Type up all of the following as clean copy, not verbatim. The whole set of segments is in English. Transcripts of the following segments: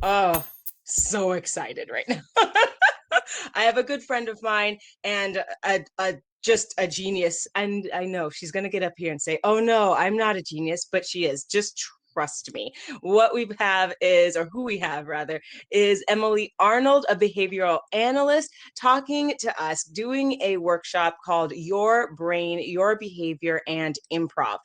Oh, so excited right now. I have a good friend of mine and just a genius. And I know she's going to get up here and say, oh, no, I'm not a genius, but she is. Just trust me. What we have is, or who we have rather, is Emily Arnold, a behavioral analyst, talking to us, doing a workshop called Your Brain, Your Behavior, and Improv.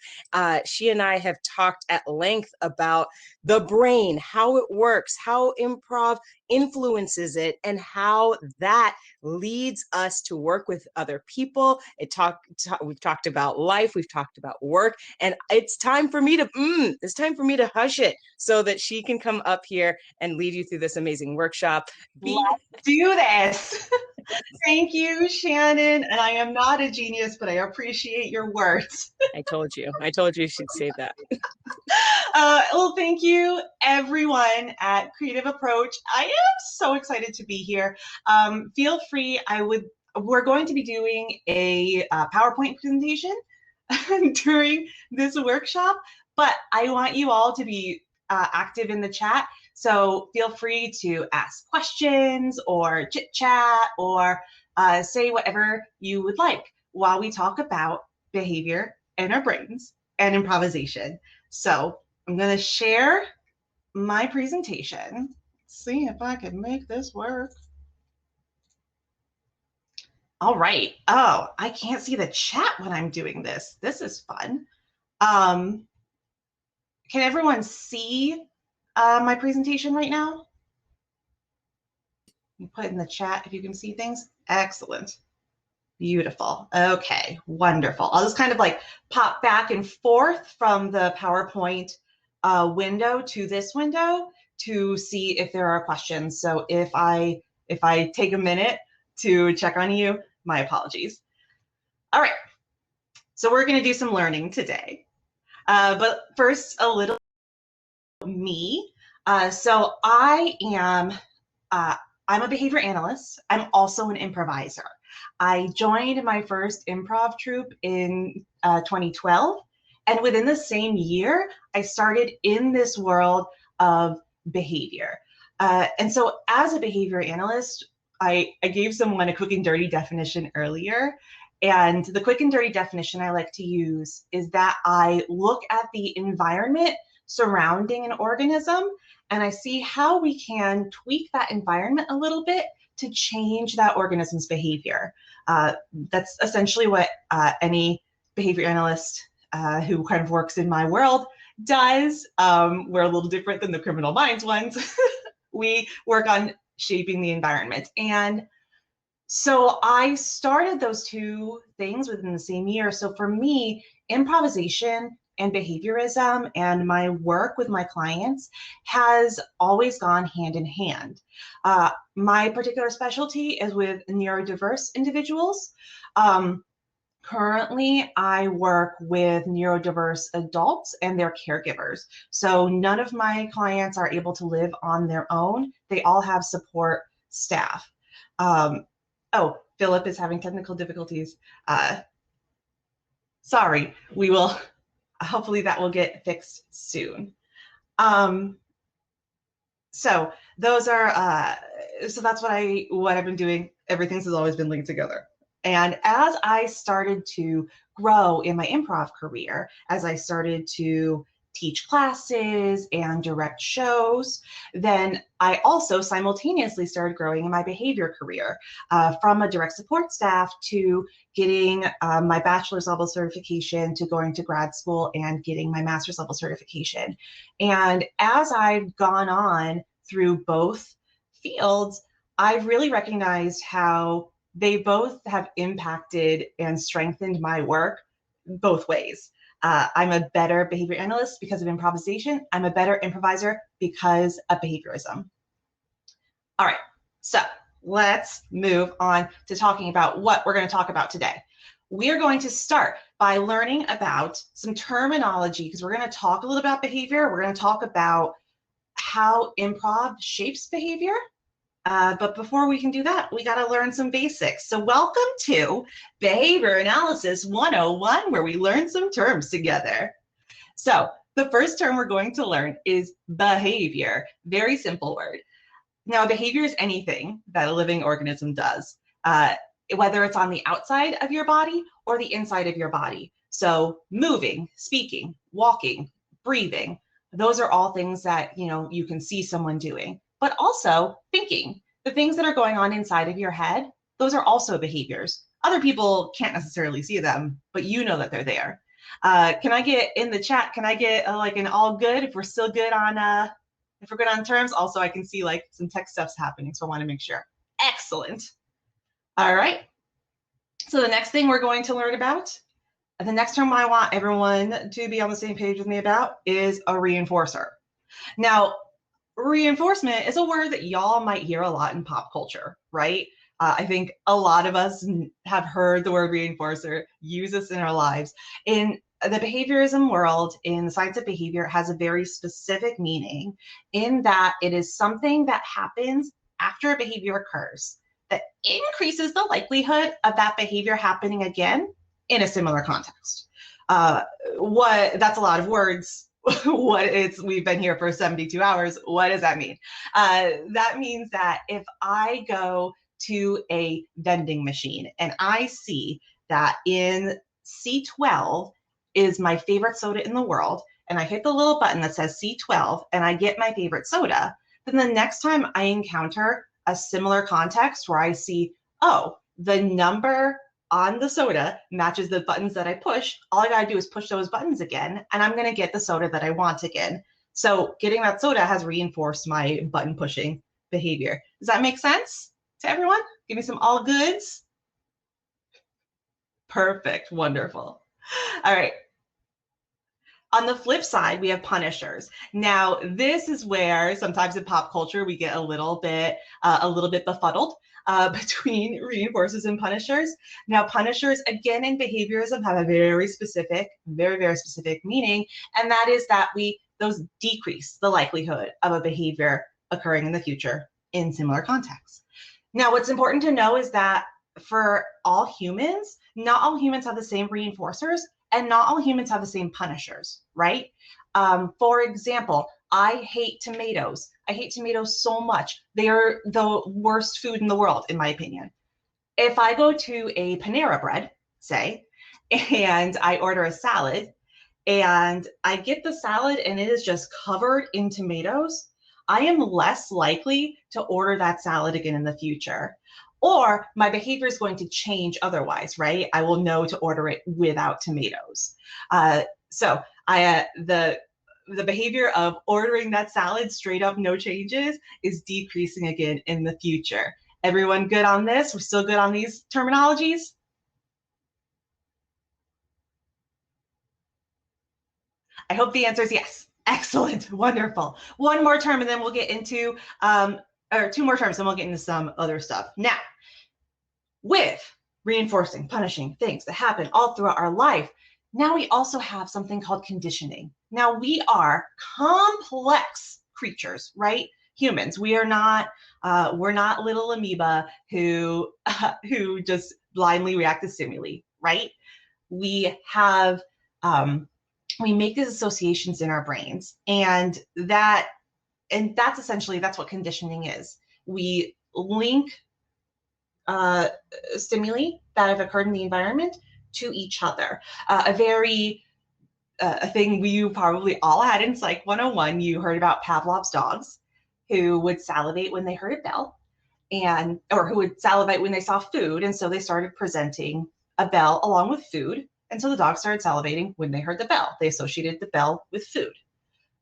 She and I have talked at length about the brain, how it works, how improv influences it, and how that leads us to work with other people. We've talked about life, we've talked about work, and it's time for me to hush it so that she can come up here and lead you through this amazing workshop. Let's do this. Thank you, Shannon. And I am not a genius, but I appreciate your words. I told you she'd say that. Well, thank you, everyone at Creative Approach. I am so excited to be here. Feel free. We're going to be doing a PowerPoint presentation during this workshop, but I want you all to be active in the chat. So feel free to ask questions or chit chat or say whatever you would like while we talk about behavior and our brains and improvisation. So I'm going to share my presentation. Let's see if I can make this work. All right. Oh, I can't see the chat when I'm doing this. This is fun. Can everyone see my presentation right now? You put in the chat if you can see things. Excellent. Beautiful. Okay, wonderful. I'll just kind of like pop back and forth from the PowerPoint window to this window to see if there are questions. So if I take a minute to check on you, my apologies. All right, so we're going to do some learning today. But first, a little me. So I'm a behavior analyst. I'm also an improviser. I joined my first improv troupe in 2012. And within the same year, I started in this world of behavior. And so as a behavior analyst, I gave someone a quick and dirty definition earlier. And the quick and dirty definition I like to use is that I look at the environment surrounding an organism and I see how we can tweak that environment a little bit to change that organism's behavior. That's essentially what any behavior analyst who kind of works in my world does. We're a little different than the criminal minds ones. We work on shaping the environment. And so I started those two things within the same year. So for me, improvisation and behaviorism and my work with my clients has always gone hand in hand. My particular specialty is with neurodiverse individuals. Currently, I work with neurodiverse adults and their caregivers. So none of my clients are able to live on their own. They all have support staff. Oh, Philip is having technical difficulties. Sorry, we will, hopefully that will get fixed soon. So those are, so that's what I've been doing. Everything has always been linked together. And as I started to grow in my improv career, as I started to teach classes and direct shows, then I also simultaneously started growing in my behavior career, from a direct support staff to getting my bachelor's level certification to going to grad school and getting my master's level certification. And as I've gone on through both fields, I've really recognized how they both have impacted and strengthened my work both ways. I'm a better behavior analyst because of improvisation. I'm a better improviser because of behaviorism. All right, so let's move on to talking about what we're going to talk about today. We are going to start by learning about some terminology because we're going to talk a little about behavior. We're going to talk about how improv shapes behavior. But before we can do that, we got to learn some basics. So welcome to Behavior Analysis 101, where we learn some terms together. So The first term we're going to learn is behavior. Very simple word. Now, behavior is anything that a living organism does, whether it's on the outside of your body or the inside of your body. So moving, speaking, walking, breathing, those are all things that, you can see someone doing. But also thinking, the things that are going on inside of your head, those are also behaviors. Other people can't necessarily see them, but you know that they're there. Can I get in the chat? Can I get like an all good if we're still good on if we're good on terms? Also, I can see like some tech stuff's happening, so I want to make sure. Excellent. All right. So the next thing we're going to learn about, the next term I want everyone to be on the same page with me about is a reinforcer. Now, reinforcement is a word that y'all might hear a lot in pop culture, right? I think a lot of us have heard the word reinforcer, use this in our lives. In the behaviorism world, in the science of behavior, it has a very specific meaning in that it is something that happens after a behavior occurs that increases the likelihood of that behavior happening again in a similar context. That's a lot of words. We've been here for 72 hours. What does that mean? That means that if I go to a vending machine and I see that in C12 is my favorite soda in the world, and I hit the little button that says C12 and I get my favorite soda, then the next time I encounter a similar context where I see, oh, the number on the soda matches the buttons that I push, all I gotta do is push those buttons again, and I'm gonna get the soda that I want again. So getting that soda has reinforced my button pushing behavior. Does that make sense to everyone? Give me some all goods. Perfect, wonderful. All right. On the flip side, we have punishers. Now, this is where sometimes in pop culture we get a little bit befuddled between reinforcers and punishers. Now, punishers, again, in behaviorism have a very specific, very specific meaning, and that is that those decrease the likelihood of a behavior occurring in the future in similar contexts. Now, what's important to know is that for all humans, not all humans have the same reinforcers, and not all humans have the same punishers, right? For example, I hate tomatoes. I hate tomatoes so much. They are the worst food in the world, in my opinion. If I go to a Panera Bread, say, and I order a salad, and I get the salad and it is just covered in tomatoes, I am less likely to order that salad again in the future. Or my behavior is going to change otherwise, right? I will know to order it without tomatoes. So the behavior of ordering that salad straight up, no changes, is decreasing again in the future. Everyone good on this? We're still good on these terminologies? I hope the answer is yes. Excellent, wonderful. One more term and then we'll get into, or two more terms and we'll get into some other stuff. Now, with reinforcing, punishing things that happen all throughout our life, now we also have something called conditioning. Now we are complex creatures, right? Humans. We're not little amoeba who just blindly react to stimuli, right? We have we make these associations in our brains, and that's essentially what conditioning is. We link stimuli that have occurred in the environment to each other. A thing you probably all had in Psych 101, you heard about Pavlov's dogs who would salivate when they heard a bell, or who would salivate when they saw food, and so they started presenting a bell along with food, and so the dogs started salivating when they heard the bell. They associated the bell with food.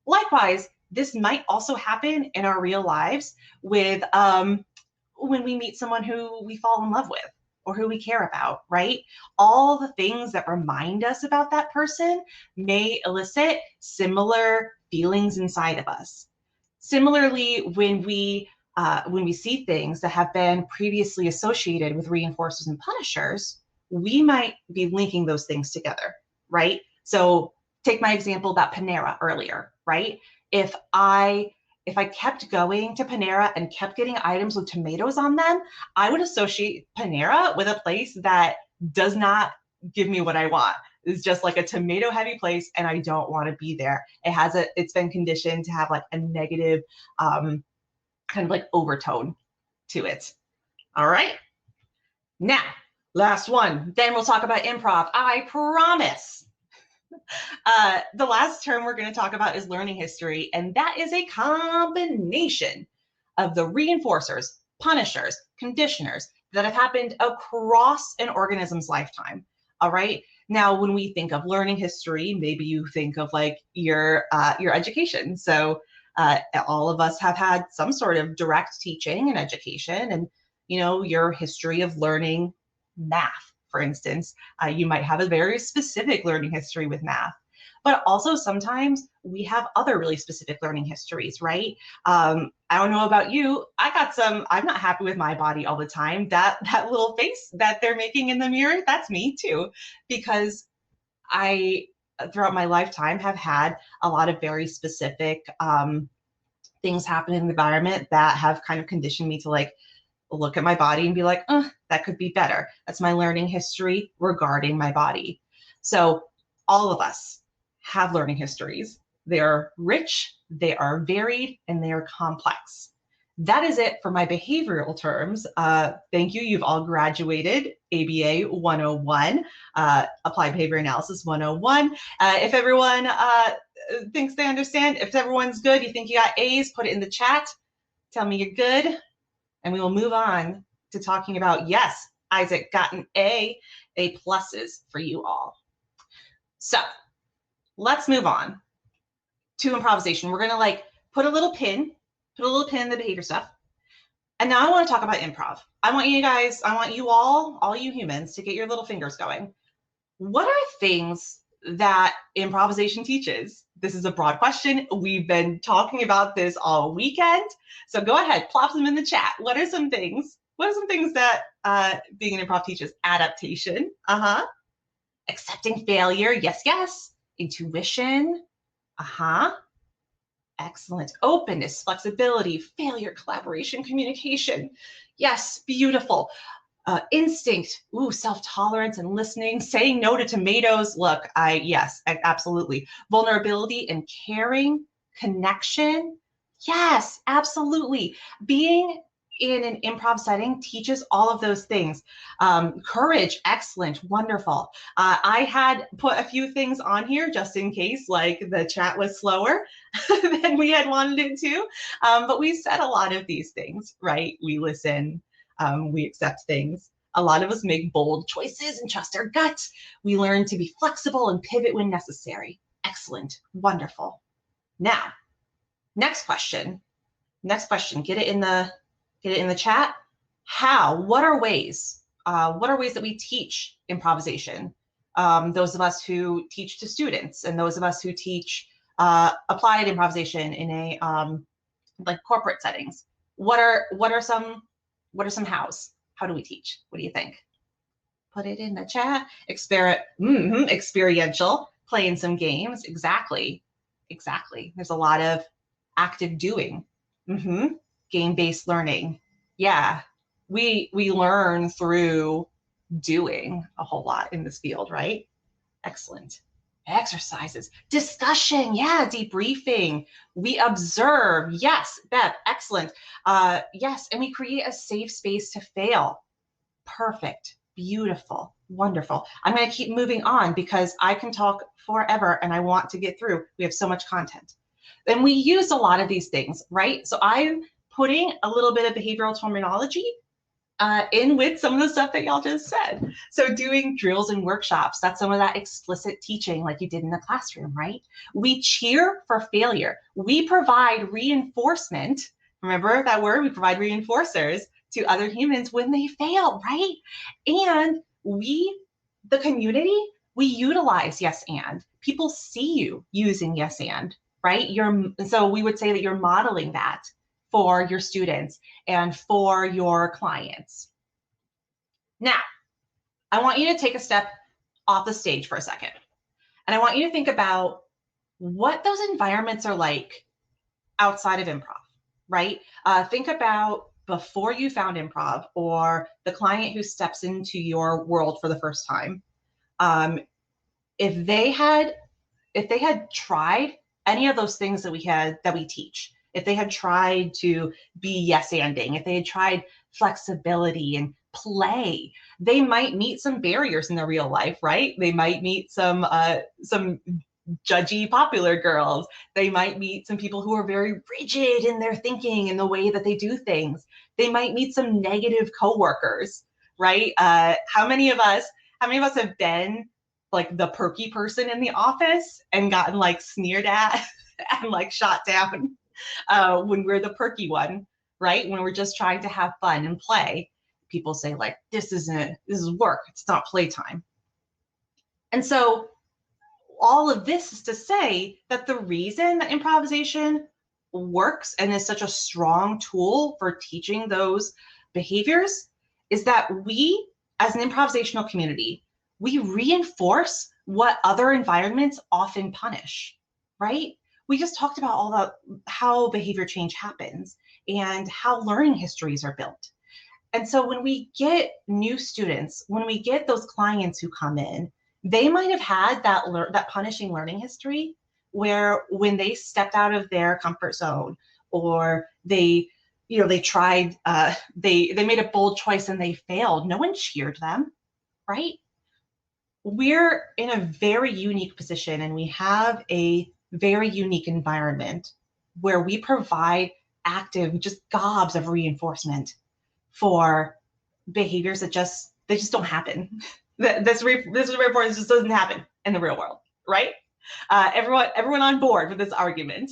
Likewise, this might also happen in our real lives with when we meet someone who we fall in love with or who we care about, right? All the things that remind us about that person may elicit similar feelings inside of us. Similarly, when we see things that have been previously associated with reinforcers and punishers, we might be linking those things together, right? So take my example about Panera earlier, right? If I kept going to Panera and kept getting items with tomatoes on them, I would associate Panera with a place that does not give me what I want. is just like a tomato heavy place, and I don't want to be there. It's been conditioned to have like a negative kind of like overtone to it. All right. Now, last one. Then we'll talk about improv. I promise. The last term we're going to talk about is learning history, and that is a combination of the reinforcers, punishers, conditioners that have happened across an organism's lifetime. All right. Now, when we think of learning history, maybe you think of like your education. So all of us have had some sort of direct teaching and education, and your history of learning math, for instance. You might have a very specific learning history with math, but also sometimes we have other really specific learning histories, right? I don't know about you. I'm not happy with my body all the time. That little face that they're making in the mirror, that's me too, because I, throughout my lifetime, have had a lot of very specific things happen in the environment that have kind of conditioned me to like look at my body and be like, that could be better. That's my learning history regarding my body. So all of us have learning histories. They are rich, they are varied, and they are complex. That is it for my behavioral terms. Thank you. You've all graduated ABA 101, Applied Behavior Analysis 101. If everyone thinks they understand, if everyone's good, you think you got A's, put it in the chat. Tell me you're good. And we will move on to talking about, yes, Isaac got an A pluses for you all. So let's move on to improvisation. We're going to like put a little pin in the behavior stuff. And now I want to talk about improv. I want you all you humans to get your little fingers going. What are things that improvisation teaches? This is a broad question. We've been talking about this all weekend. So go ahead, plop them in the chat. What are some things that being an improv teaches? Adaptation, accepting failure, yes. Intuition, excellent. Openness, flexibility, failure, collaboration, communication. Yes, beautiful. Instinct, self-tolerance and listening, saying no to tomatoes. Look, yes, absolutely. Vulnerability and caring, connection. Yes, absolutely. Being in an improv setting teaches all of those things. Courage, excellent, wonderful. I had put a few things on here just in case, like the chat was slower than we had wanted it to. But we said a lot of these things, right? We listen. We accept things. A lot of us make bold choices and trust our gut. We learn to be flexible and pivot when necessary. Excellent. Wonderful. Now, next question. Get it in the chat. What are ways that we teach improvisation? Those of us who teach to students and those of us who teach applied improvisation in a like corporate settings. What are some hows? How do we teach? What do you think? Put it in the chat. Experiential, playing some games. Exactly. There's a lot of active doing. Game-based learning. Yeah, we learn through doing a whole lot in this field, right? Excellent. Exercises, discussion, debriefing. We observe, yes, Bev, excellent. Yes, and we create a safe space to fail. Perfect, beautiful, wonderful. I'm going to keep moving on because I can talk forever and I want to get through. We have so much content. And we use a lot of these things, right? So I'm putting a little bit of behavioral terminology in with some of the stuff that y'all just said. So doing drills and workshops, that's some of that explicit teaching like you did in the classroom, right? We cheer for failure. We provide reinforcement. Remember that word? We provide reinforcers to other humans when they fail, right? And the community, we utilize yes and. People see you using yes and, right? So we would say that you're modeling that for your students and for your clients. Now, I want you to take a step off the stage for a second. And I want you to think about what those environments are like outside of improv, right? Think about before you found improv or the client who steps into your world for the first time. if they had tried any of those things that we teach, if they had tried to be yes-anding, if they had tried flexibility and play, they might meet some barriers in their real life, right? They might meet some judgy popular girls. They might meet some people who are very rigid in their thinking and the way that they do things. They might meet some negative coworkers, right? How many of us have been like the perky person in the office and gotten like sneered at and like shot down when we're the perky one, right? When we're just trying to have fun and play, people say like, this is work. It's not playtime. And so all of this is to say that the reason that improvisation works and is such a strong tool for teaching those behaviors is that we, as an improvisational community, we reinforce what other environments often punish, right? We just talked about all the how behavior change happens and how learning histories are built. And so when we get new students, when we get those clients who come in, they might have had that punishing learning history where when they stepped out of their comfort zone or they tried, they made a bold choice and they failed, no one cheered them, right? We're in a very unique position and we have a very unique environment where we provide active, just gobs of reinforcement for behaviors that just don't happen. This reinforcement just doesn't happen in the real world, right? Everyone on board with this argument?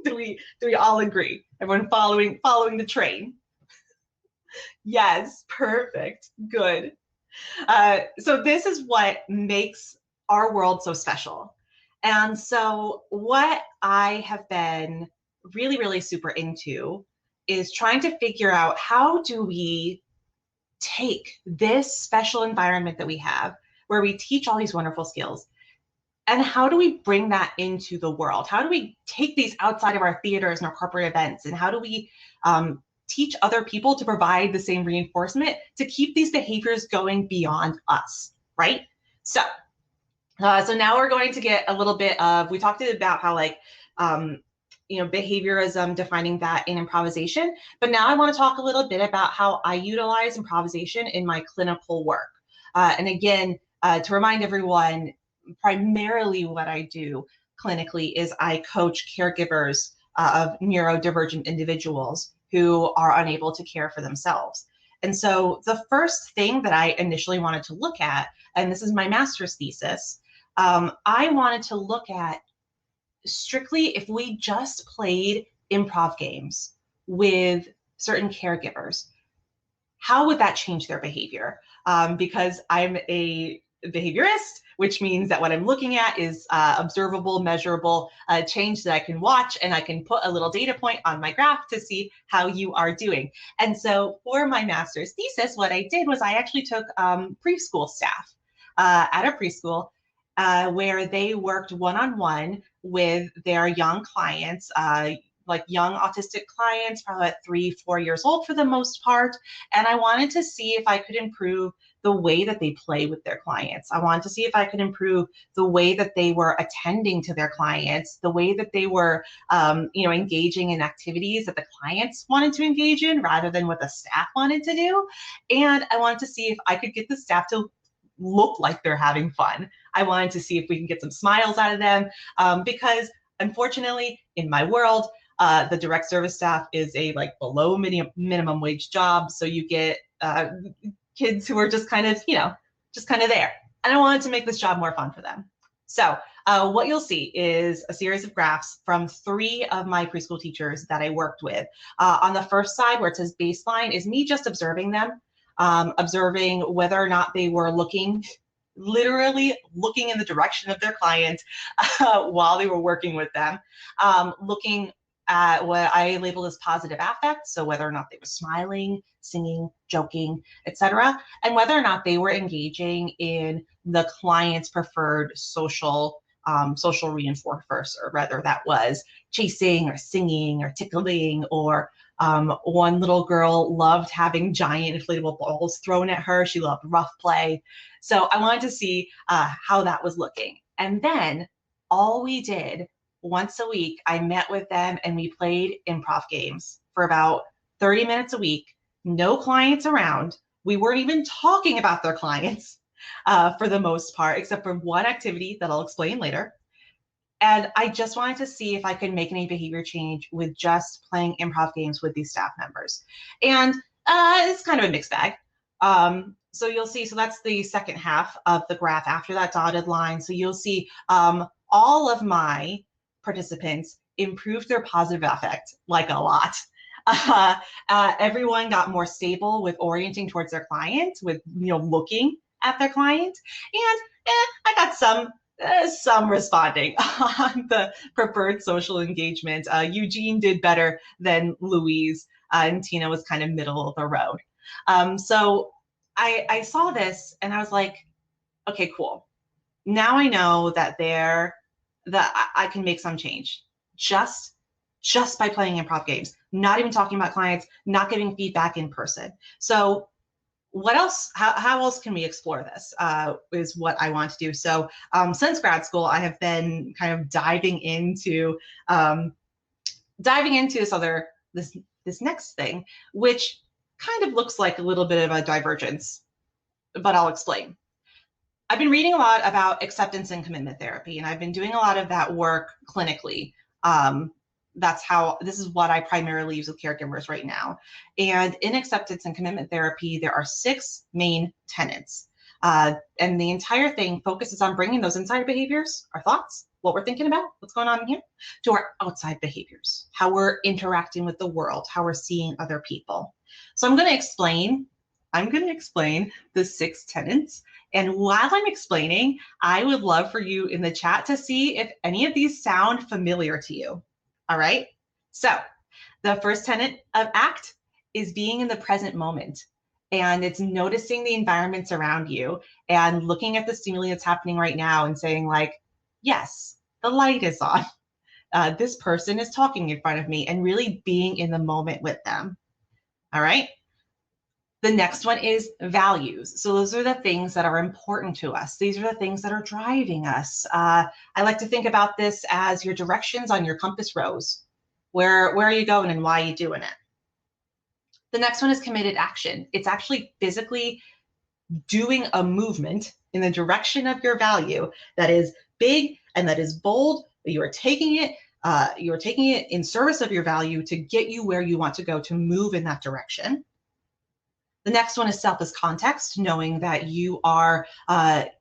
do we all agree? Everyone following the train? Yes, perfect, good. So this is what makes our world so special. And so what I have been really, really super into is trying to figure out how do we take this special environment that we have where we teach all these wonderful skills and how do we bring that into the world? How do we take these outside of our theaters and our corporate events? And how do we teach other people to provide the same reinforcement to keep these behaviors going beyond us, right? So now we're going to get a little bit of, we talked about how like, behaviorism, defining that in improvisation, but now I want to talk a little bit about how I utilize improvisation in my clinical work. And again, to remind everyone, primarily what I do clinically is I coach caregivers of neurodivergent individuals who are unable to care for themselves. And so the first thing that I initially wanted to look at, and this is my master's thesis, I wanted to look at strictly if we just played improv games with certain caregivers, how would that change their behavior? Because I'm a behaviorist, which means that what I'm looking at is observable, measurable change that I can watch, and I can put a little data point on my graph to see how you are doing. And so for my master's thesis, what I did was I actually took preschool staff at a preschool where they worked one-on-one with their young clients, like young autistic clients, probably at 3-4 years old for the most part. And I wanted to see if I could improve the way that they play with their clients. I wanted to see if I could improve the way that they were attending to their clients, the way that they were, engaging in activities that the clients wanted to engage in rather than what the staff wanted to do. And I wanted to see if I could get the staff to look like they're having fun. I wanted to see if we can get some smiles out of them because unfortunately in my world, the direct service staff is a like below minimum wage job. So you get kids who are just kind of there. And I wanted to make this job more fun for them. So what you'll see is a series of graphs from 3 of my preschool teachers that I worked with. On the first side where it says baseline is me just observing them, observing whether or not they were literally looking in the direction of their client while they were working with them, looking at what I labeled as positive affect, so whether or not they were smiling, singing, joking, etc., and whether or not they were engaging in the client's preferred social reinforcers, or whether that was chasing or singing or tickling or One little girl loved having giant inflatable balls thrown at her. She loved rough play. So I wanted to see how that was looking. And then all we did once a week, I met with them and we played improv games for about 30 minutes a week. No clients around. We weren't even talking about their clients for the most part, except for one activity that I'll explain later. And I just wanted to see if I could make any behavior change with just playing improv games with these staff members. And it's kind of a mixed bag. So you'll see, so that's the second half of the graph after that dotted line. So you'll see all of my participants improved their positive affect, like a lot. Everyone got more stable with orienting towards their client, with looking at their client, and I got some responding on the preferred social engagement. Eugene did better than Louise, and Tina was kind of middle of the road. So I saw this and I was like, okay, cool. Now I know that I can make some change just by playing improv games, not even talking about clients, not giving feedback in person. So what else, how else can we explore this is what I want to do. So since grad school, I have been kind of diving into this next thing, which kind of looks like a little bit of a divergence, but I'll explain. I've been reading a lot about acceptance and commitment therapy, and I've been doing a lot of that work clinically. This is what I primarily use with caregivers right now. And in acceptance and commitment therapy, there are 6 main tenets. And the entire thing focuses on bringing those inside behaviors, our thoughts, what we're thinking about, what's going on in here, to our outside behaviors, how we're interacting with the world, how we're seeing other people. So I'm going to explain the 6 tenets. And while I'm explaining, I would love for you in the chat to see if any of these sound familiar to you. All right. So the first tenet of ACT is being in the present moment. And it's noticing the environments around you and looking at the stimuli that's happening right now and saying like, yes, the light is on. This person is talking in front of me, and really being in the moment with them. All right. The next one is values. So those are the things that are important to us. These are the things that are driving us. I like to think about this as your directions on your compass rose. Where are you going and why are you doing it? The next one is committed action. It's actually physically doing a movement in the direction of your value that is big and that is bold. You are taking it in service of your value to get you where you want to go, to move in that direction. The next one is self as context, knowing that you are not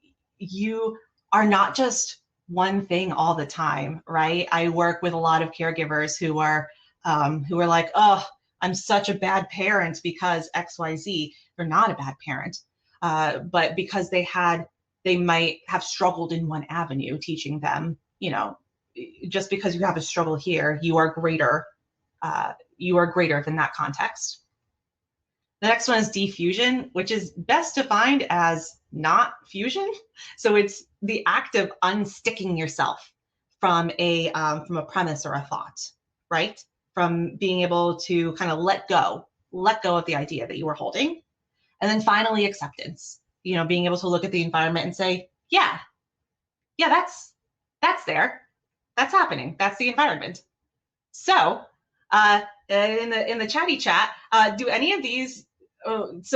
just one thing all the time, right? I work with a lot of caregivers who are like, oh, I'm such a bad parent because XYZ. They're not a bad parent, but because they might have struggled in one avenue, teaching them, just because you have a struggle here, you are greater than that context. The next one is diffusion, which is best defined as not fusion. So it's the act of unsticking yourself from a premise or a thought, right? From being able to kind of let go of the idea that you were holding. And then finally, acceptance, being able to look at the environment and say, yeah, that's there. That's happening. That's the environment. So in the chatty chat, do any of these? This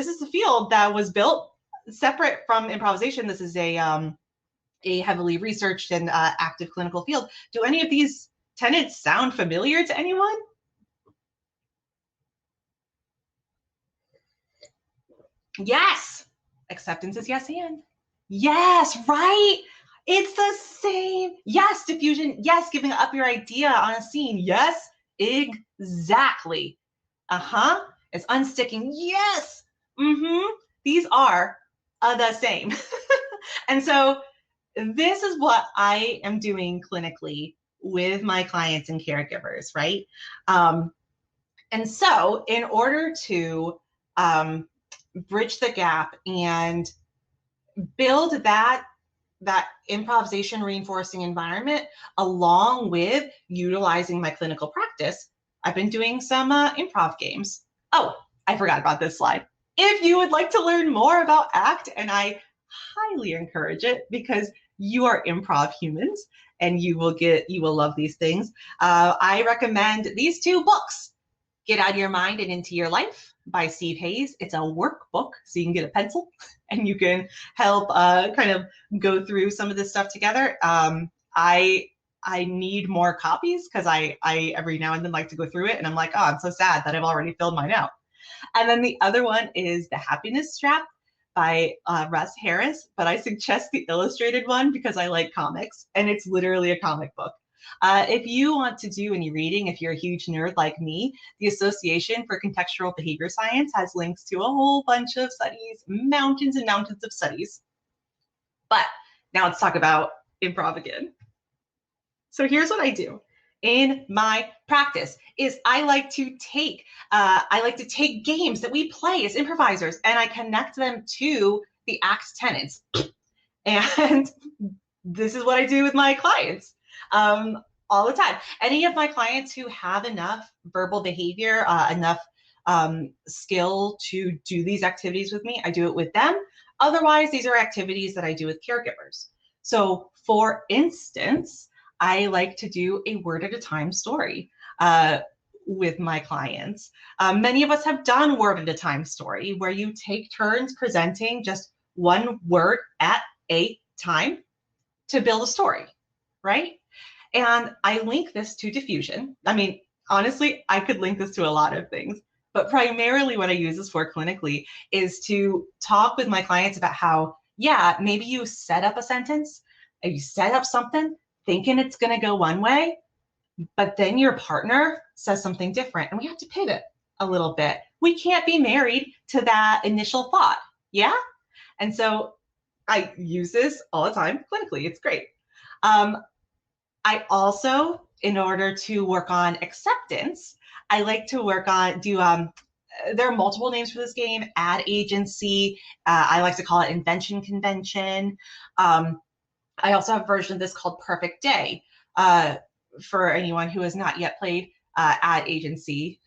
is a field that was built separate from improvisation. This is a heavily researched and active clinical field. Do any of these tenets sound familiar to anyone? Yes. Acceptance is yes and. Yes, right. It's the same. Yes, diffusion. Yes, giving up your idea on a scene. Yes, exactly. It's unsticking. Yes. These are the same. And so this is what I am doing clinically with my clients and caregivers, right? And so in order to bridge the gap and build that improvisation reinforcing environment along with utilizing my clinical practice, I've been doing some improv games. Oh, I forgot about this slide. If you would like to learn more about ACT, and I highly encourage it because you are improv humans and you will love these things. I recommend these two books, Get Out of Your Mind and Into Your Life by Steve Hayes. It's a workbook, so you can get a pencil and you can help kind of go through some of this stuff together. I need more copies because I every now and then like to go through it and I'm like, oh, I'm so sad that I've already filled mine out. And then the other one is The Happiness Trap by Russ Harris, but I suggest the illustrated one because I like comics and it's literally a comic book. If you want to do any reading, if you're a huge nerd like me, the Association for Contextual Behavior Science has links to a whole bunch of studies, mountains and mountains of studies. But now let's talk about improv again. So here's what I do in my practice is I like to take games that we play as improvisers and I connect them to the ACT tenets. And this is what I do with my clients all the time. Any of my clients who have enough verbal behavior, enough skill to do these activities with me, I do it with them. Otherwise, these are activities that I do with caregivers. So for instance, I like to do a word at a time story with my clients. Many of us have done word at a time story where you take turns presenting just one word at a time to build a story, right? And I link this to diffusion. I mean, honestly, I could link this to a lot of things, but primarily what I use this for clinically is to talk with my clients about how, yeah, maybe you set up a sentence, you set up something, thinking it's going to go one way, but then your partner says something different and we have to pivot a little bit. We can't be married to that initial thought. Yeah. And so I use this all the time clinically. It's great. I also, in order to work on acceptance, I like to work on, there are multiple names for this game, ad agency. I like to call it invention convention. I also have a version of this called Perfect Day for anyone who has not yet played ad agency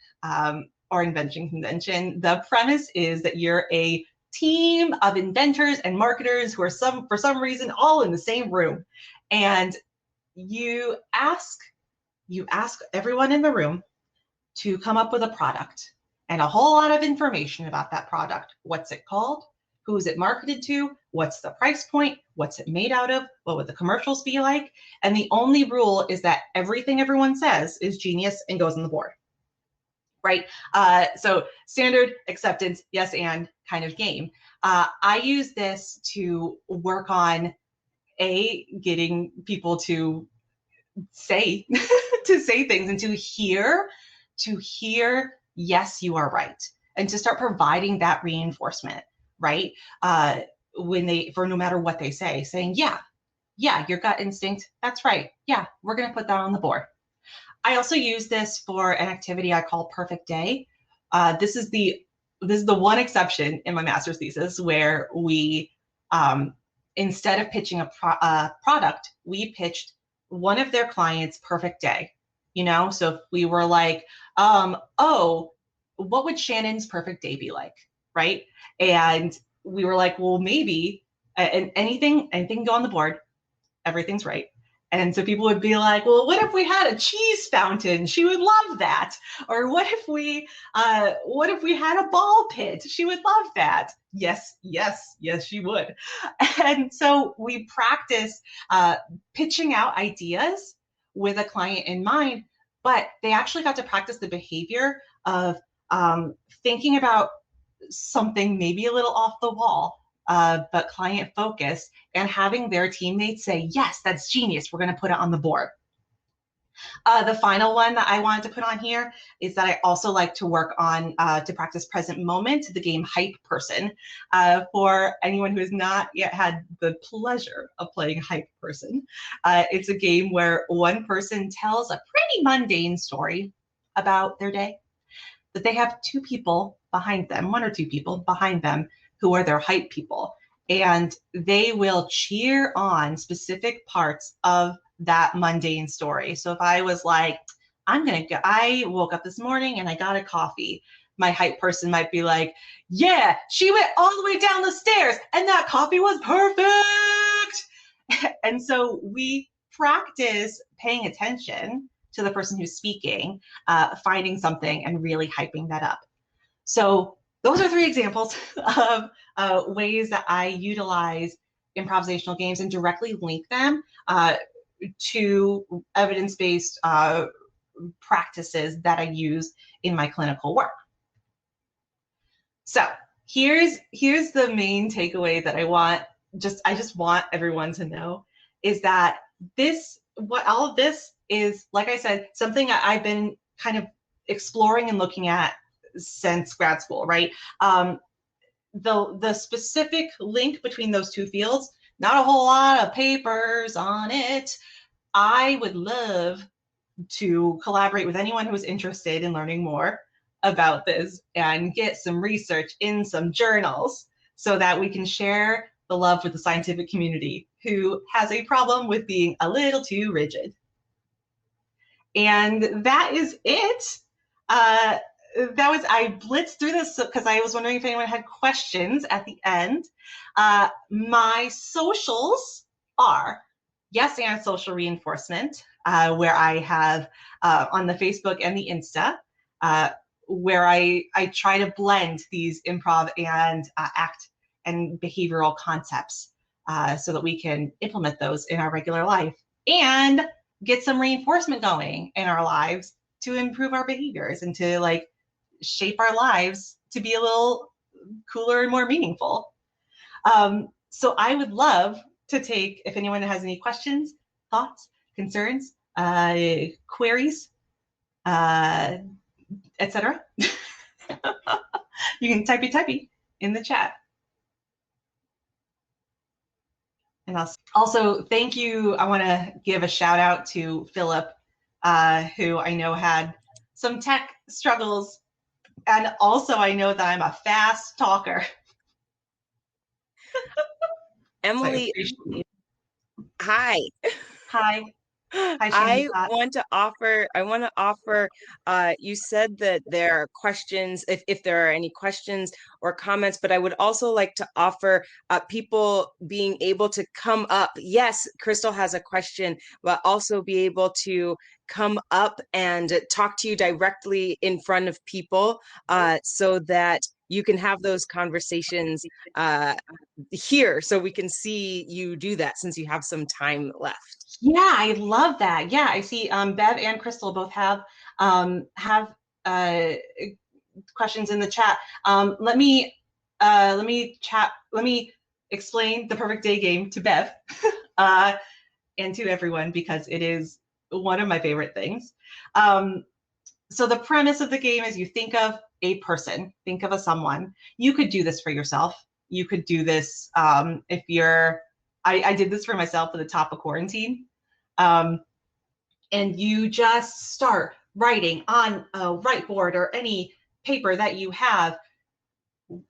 or invention convention. The premise is that you're a team of inventors and marketers who are for some reason all in the same room, and you ask everyone in the room to come up with a product and a whole lot of information about that product. What's it called? Who is it marketed to? What's the price point? What's it made out of? What would the commercials be like? And the only rule is that everything everyone says is genius and goes on the board, right? So standard acceptance, yes and kind of game. I use this to work on getting people to say to say things and to hear yes, you are right, and to start providing that reinforcement, right? For no matter what they say, saying, yeah, your gut instinct, that's right. Yeah, we're going to put that on the board. I also use this for an activity I call Perfect Day. This is the one exception in my master's thesis where we, instead of pitching a product, we pitched one of their clients' perfect day. So if we were like, oh, what would Shannon's perfect day be like, right? And we were like, well, maybe anything go on the board, everything's right. And so people would be like, well, what if we had a cheese fountain? She would love that. Or what if we had a ball pit? She would love that. Yes, she would. And so we practice pitching out ideas with a client in mind, but they actually got to practice the behavior of thinking about something maybe a little off the wall, but client focused, and having their teammates say, yes, that's genius, we're going to put it on the board. The final one that I wanted to put on here is that I also like to work on to practice present moment, the game Hype Person. For anyone who has not yet had the pleasure of playing Hype Person, it's a game where one person tells a pretty mundane story about their day, but they have two people behind them, one or two people behind them, who are their hype people, and they will cheer on specific parts of that mundane story. So if I was like, I woke up this morning and I got a coffee. My hype person might be like, yeah, she went all the way down the stairs and that coffee was perfect. And so we practice paying attention to the person who's speaking, finding something and really hyping that up. So those are 3 examples of ways that I utilize improvisational games and directly link them to evidence-based practices that I use in my clinical work. So here's the main takeaway that I just want everyone to know is that all of this is, like I said, something I've been kind of exploring and looking at since grad school, right? The specific link between those 2 fields, not a whole lot of papers on it. I would love to collaborate with anyone who's interested in learning more about this and get some research in some journals so that we can share the love with the scientific community who has a problem with being a little too rigid. And that is it. I blitzed through this because I was wondering if anyone had questions at the end. My socials are Yes and Social Reinforcement, where I have on the Facebook and the Insta, where I try to blend these improv and act and behavioral concepts so that we can implement those in our regular life and get some reinforcement going in our lives to improve our behaviors and to like shape our lives to be a little cooler and more meaningful. So I would love to take, if anyone has any questions, thoughts, concerns, queries, etc. You can typey in the chat. And also thank you. I want to give a shout out to Philip, who I know had some tech struggles. And also I know that I'm a fast talker. Emily, hi. Hi. I want to offer, you said that there are questions, if there are any questions or comments, but I would also like to offer people being able to come up. Yes, Crystal has a question, but also be able to come up and talk to you directly in front of people so that you can have those conversations here so we can see you do that since you have some time left. Yeah, I love that. Yeah, I see Bev and Crystal both have questions in the chat. Let me explain the perfect day game to Bev and to everyone because it is one of my favorite things. So the premise of the game is you think of a person, think of a someone. You could do this for yourself. You could do this if you're, I did this for myself at the top of quarantine. And you just start writing on a whiteboard or any paper that you have.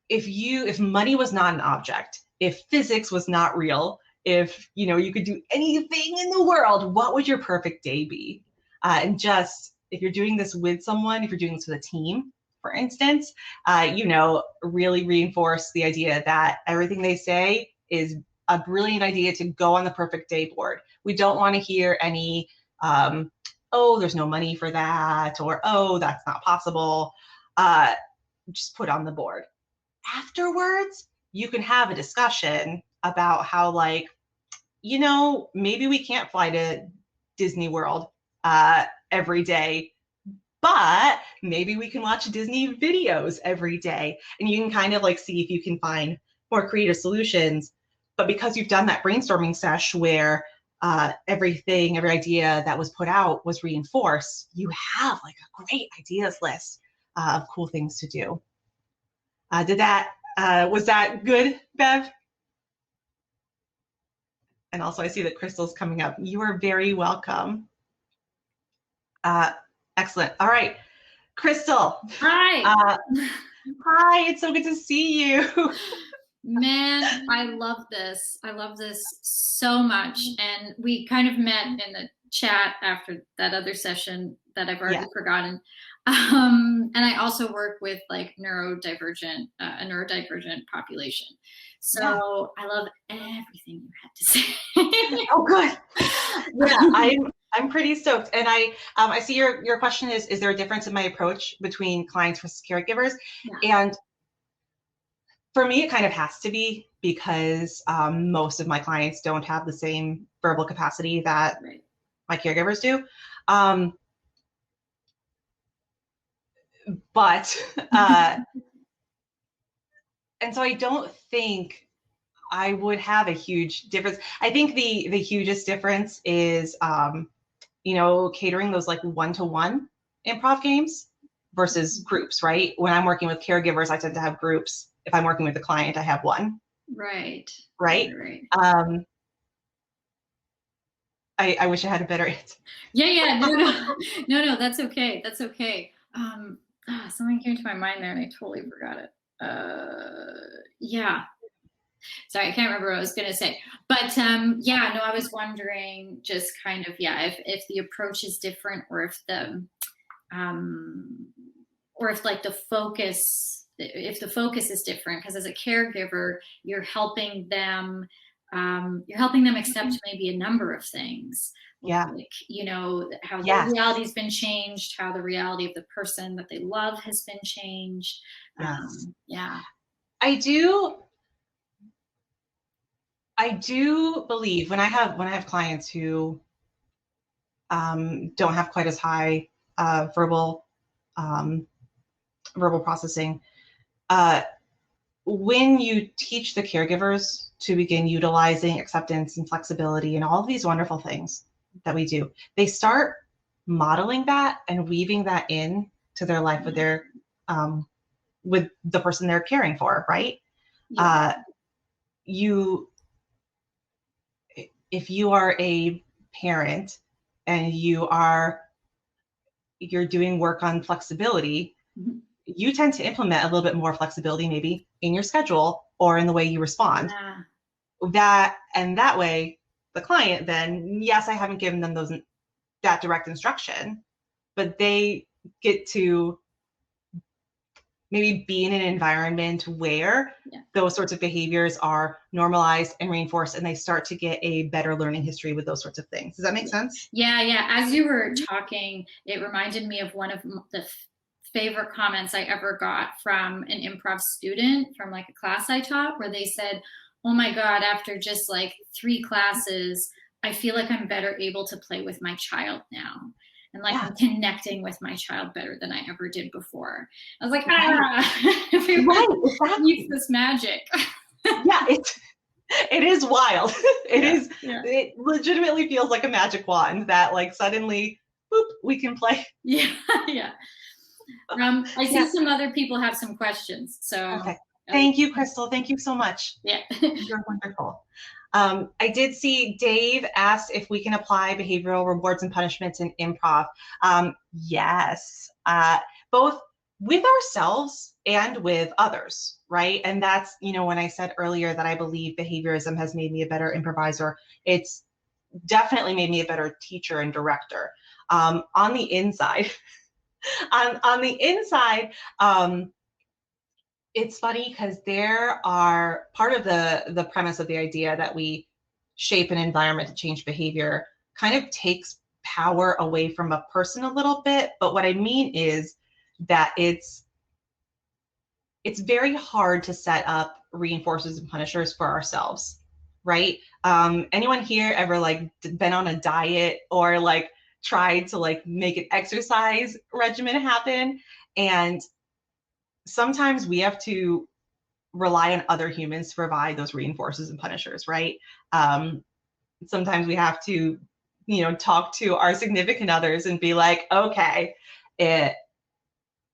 If money was not an object, if physics was not real, if you could do anything in the world, what would your perfect day be? And just if you're doing this with someone, if you're doing this with a team, for instance, really reinforce the idea that everything they say is a brilliant idea to go on the perfect day board. We don't want to hear any, oh, there's no money for that, or oh, that's not possible. Just put on the board. Afterwards, you can have a discussion about how, like, maybe we can't fly to Disney World every day, but maybe we can watch Disney videos every day. And you can kind of like see if you can find more creative solutions. But because you've done that brainstorming sesh where every idea that was put out was reinforced, you have like a great ideas list of cool things to do. Was that good, Bev? And also I see that Crystal's coming up. You are very welcome. Excellent. All right, Crystal. Hi. Hi, it's so good to see you. Man, I love this. I love this so much. And we kind of met in the chat after that other session that I've already Yeah. forgotten. And I also work with like a neurodivergent population. So I love everything you had to say. Oh, good. Yeah, I'm pretty stoked. And I see your question is there a difference in my approach between clients versus caregivers? Yeah. And for me, it kind of has to be because most of my clients don't have the same verbal capacity that my caregivers do. But and so I don't think I would have a huge difference. I think the hugest difference is catering those like one-to-one improv games versus groups, right? When I'm working with caregivers, I tend to have groups. If I'm working with a client, I have one. Right. Right. I wish I had a better answer. Yeah. No, that's okay. That's okay. Something came to my mind there and I totally forgot it. Yeah. Sorry, I can't remember what I was going to say. But I was wondering just kind of, if the approach is different or if like the focus is different, because as a caregiver, you're helping them accept maybe a number of things. Yeah. Like, how their reality's been changed, how the reality of the person that they love has been changed. Yes. Yeah. I do believe when I have clients who don't have quite as high verbal processing, when you teach the caregivers to begin utilizing acceptance and flexibility and all of these wonderful things that we do, they start modeling that and weaving that in to their life with their with the person they're caring for, right? Yeah. If you are a parent and you're doing work on flexibility, you tend to implement a little bit more flexibility maybe in your schedule or in the way you respond. That way the client then, yes, I haven't given them that direct instruction, but they get to maybe be in an environment where those sorts of behaviors are normalized and reinforced, and they start to get a better learning history with those sorts of things. Does that make sense? Yeah. As you were talking, it reminded me of one of the favorite comments I ever got from an improv student from like a class I taught, where they said, "Oh my God, after just like 3 classes, I feel like I'm better able to play with my child now. And like I'm connecting with my child better than I ever did before." I was like, exactly. Needs this magic. Yeah, it is wild. It legitimately feels like a magic wand that like suddenly, boop, we can play. Yeah. I see some other people have some questions. So okay. Thank you, Crystal. Thank you so much. Yeah. You're wonderful. I did see Dave asked if we can apply behavioral rewards and punishments in improv. Yes, both with ourselves and with others, right? And that's, when I said earlier that I believe behaviorism has made me a better improviser, it's definitely made me a better teacher and director. On the inside, on the inside, it's funny because there are part of the premise of the idea that we shape an environment to change behavior kind of takes power away from a person a little bit. But what I mean is that it's very hard to set up reinforcers and punishers for ourselves, right? Anyone here ever like been on a diet or like tried to like make an exercise regimen happen? And sometimes we have to rely on other humans to provide those reinforcers and punishers, right? Sometimes we have to, talk to our significant others and be like, okay,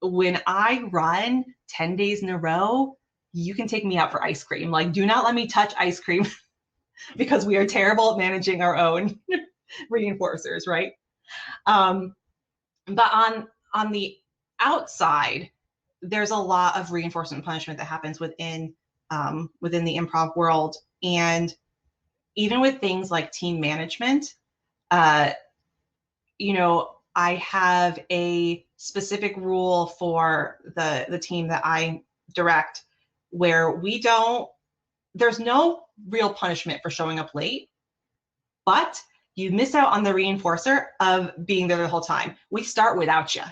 when I run 10 days in a row, you can take me out for ice cream. Like, do not let me touch ice cream because we are terrible at managing our own reinforcers, right? But on the outside, there's a lot of reinforcement and punishment that happens within the improv world. And even with things like team management, I have a specific rule for the team that I direct where there's no real punishment for showing up late, but you miss out on the reinforcer of being there the whole time. We start without you,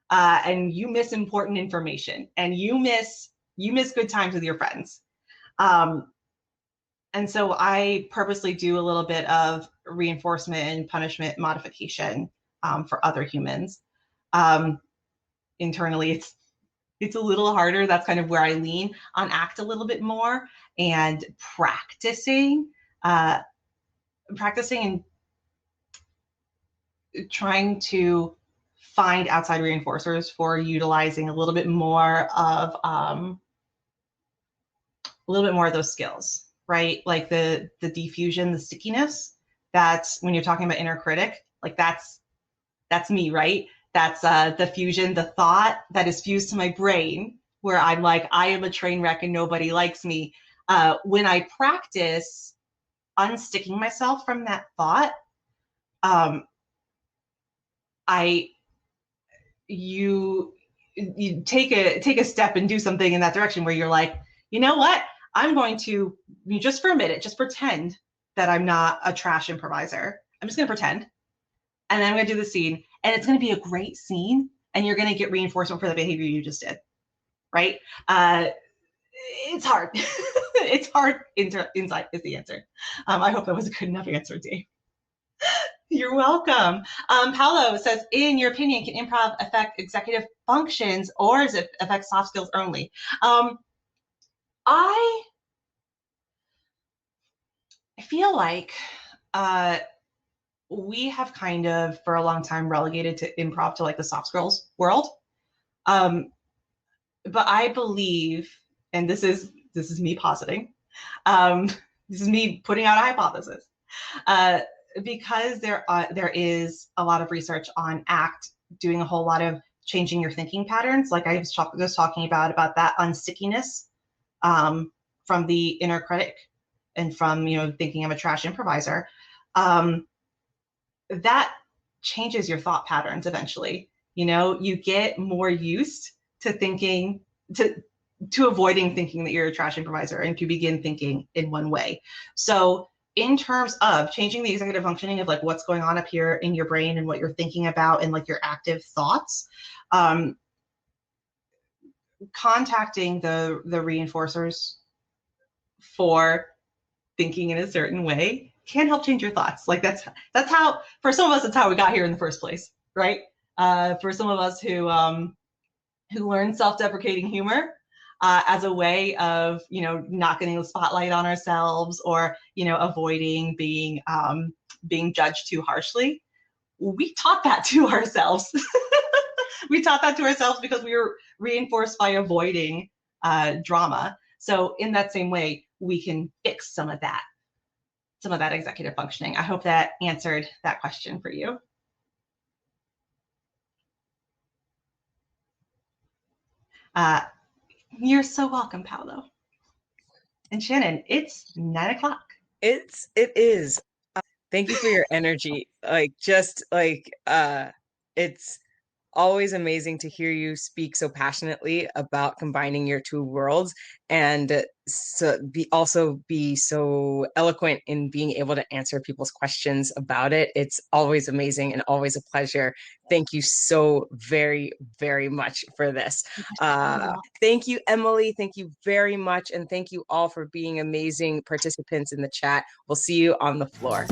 and you miss important information, and you miss good times with your friends. And so I purposely do a little bit of reinforcement and punishment modification for other humans. Internally, it's a little harder. That's kind of where I lean on ACT a little bit more, and practicing and trying to find outside reinforcers for utilizing a little bit more of those skills, right? Like the diffusion, the stickiness. That's when you're talking about inner critic, like that's me, right? That's the fusion, the thought that is fused to my brain, where I'm like, I am a train wreck and nobody likes me. When I practice unsticking myself from that thought, you take a step and do something in that direction where you're like, you know what? I'm going to, just for a minute, just pretend that I'm not a trash improviser. I'm just going to pretend. And then I'm going to do the scene. And it's going to be a great scene. And you're going to get reinforcement for the behavior you just did. Right? It's hard. It's hard. Insight is the answer. I hope that was a good enough answer, Dave. You're welcome. Paolo says, in your opinion, can improv affect executive functions, or does it affect soft skills only? I feel like we have kind of, for a long time, relegated to improv to like the soft skills world. But I believe, and this is me positing, this is me putting out a hypothesis, because there is a lot of research on ACT doing a whole lot of changing your thinking patterns, like I was talking about that unstickiness from the inner critic and from thinking I'm a trash improviser. That changes your thought patterns eventually. You get more used to thinking to avoiding thinking that you're a trash improviser, and to begin thinking in one way. So in terms of changing the executive functioning of like what's going on up here in your brain and what you're thinking about and like your active thoughts, contacting the reinforcers for thinking in a certain way can help change your thoughts. Like that's how, for some of us, that's how we got here in the first place, right? For some of us who learned self-deprecating humor as a way of not getting the spotlight on ourselves, or avoiding being judged too harshly. We taught that to ourselves. We taught that to ourselves because we were reinforced by avoiding drama. So in that same way, we can fix some of that executive functioning. I hope that answered that question for you. You're so welcome, Paolo. And Shannon, it's 9 o'clock. It is. Thank you for your energy. It's always amazing to hear you speak so passionately about combining your two worlds, and also be so eloquent in being able to answer people's questions about it. It's always amazing and always a pleasure. Thank you so very, very much for this. Thank you, Emily. Thank you very much. And thank you all for being amazing participants in the chat. We'll see you on the floor.